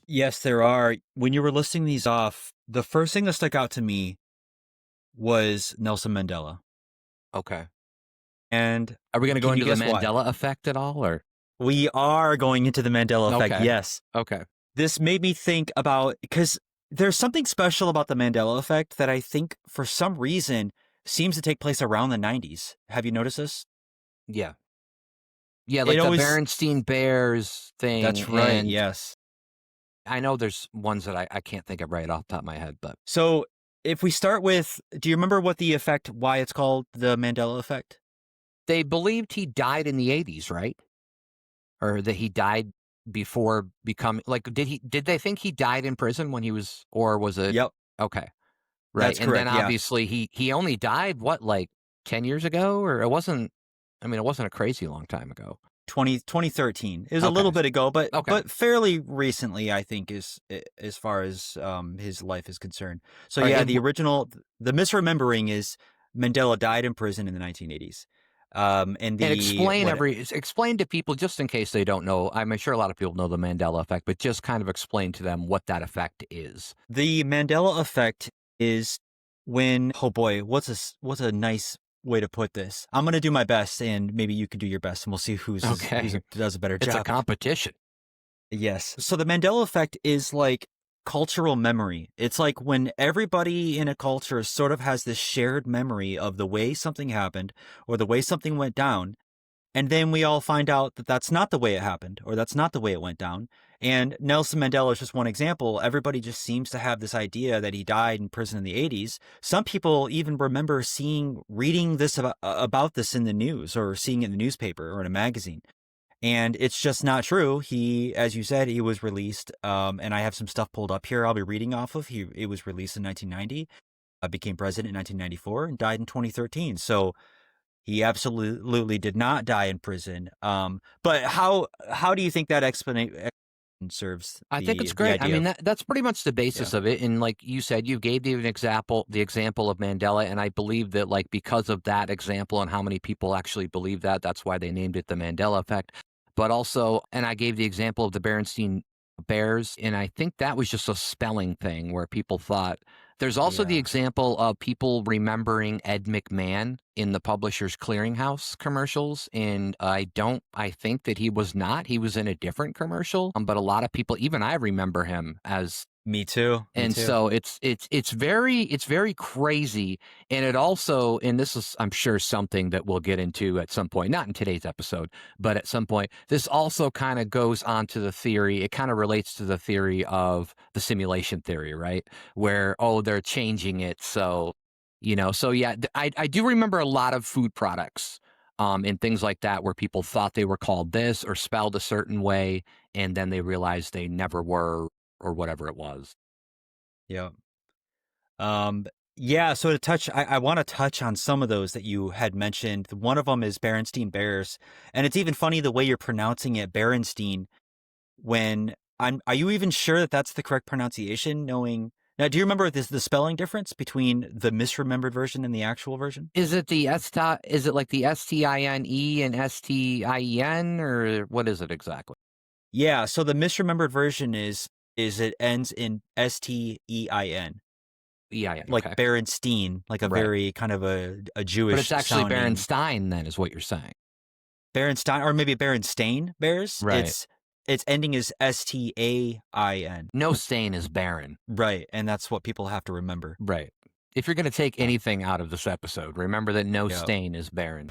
Yes, there are. When you were listing these off, the first thing that stuck out to me was Nelson Mandela. Okay. And Are we going to go can you into the guess why? Mandela effect at all, or? We are going into the Mandela effect, Okay. yes. Okay. This made me think about because there's something special about the Mandela effect that I think for some reason seems to take place around the 90s. Have you noticed this? Yeah. Yeah, It like the always Berenstein Bears thing, That's right, and yes. I know there's ones that I can't think of right off the top of my head, but So, if we start with do you remember what the effect why it's called the Mandela effect? they believed he died in the 80s, right? Or that he died before becoming like did they think he died in prison when he was, or was it? Yep, Okay. Right, that's and then correct, yeah. obviously he only died, what, like 10 years ago? Or it wasn't, I mean, it wasn't a crazy long time ago. 2013. It was a little Okay, bit ago, okay. but fairly recently, I think, is as far as his life is concerned. So Alright, yeah, and the original, the misremembering is Mandela died in prison in the 1980s. And the explain what explain to people just in case they don't know. I'm sure a lot of people know the Mandela effect, but just kind of explain to them what that effect is. the Mandela effect is when oh boy, what's a nice way to put this? I'm gonna do my best, and maybe you can do your best, and we'll see who's Okay. does a better It's a job. competition. Yes. So the Mandela effect is like cultural memory. It's like when everybody in a culture sort of has this shared memory of the way something happened or the way something went down. And then we all find out that that's not the way it happened or that's not the way it went down. And Nelson Mandela is just one example. Everybody just seems to have this idea that he died in prison in the 80s. Some people even remember reading this about this in the news or seeing it in the newspaper or in a magazine. And it's just not true. He, as you said, he was released. And I have some stuff pulled up here I'll be reading off of. It was released in 1990, became president in 1994, and died in 2013. So he absolutely did not die in prison. But how do you think that explanation serves I think it's the great. I idea mean, of that's pretty much the yeah basis of it. And like you said, you gave the example of Mandela, and I believe that like because of that example and how many people actually believe that, that's why they named it the Mandela effect. But also, and I gave the example of the Berenstein Bears, and I think that was just a spelling thing where people thought. There's also the yeah example of people remembering Ed McMahon in the Publishers Clearinghouse commercials, and I think that he was not. He was in a different commercial, but a lot of people, even I remember him as. me And too so it's very crazy, and it also, and this is, I'm sure, something that we'll get into at some point, not in today's episode, but at some point. This also kind of goes on to the theory. It kind of relates to the theory of the simulation theory, right? Where, oh, they're changing it, so so yeah, I do remember a lot of food products. And things like that, where people thought they were called this or spelled a certain way, and then they realized they never were, or whatever it was. yeah um yeah so I want to touch on some of those that you had mentioned. One of them is Berenstein Bears, and it's even funny the way you're pronouncing it, Berenstein. When are you even sure that that's the correct pronunciation? Knowing now, do you remember the spelling difference between the misremembered version and the actual version? Is it like the STINE and STIEN, or what is it exactly? Yeah, so the misremembered version is it ends in Stein, EIN, like okay. Berenstein, like a Right. very kind of a But Jewish it's actually sounding Berenstein then, is what you're saying. Berenstein, or maybe Berenstain Bears. Right. Its ending is Stain. No stain is barren. Right, and that's what people have to remember. Right. If you're gonna take Uh, anything out of this episode, remember that no yeah. stain is barren.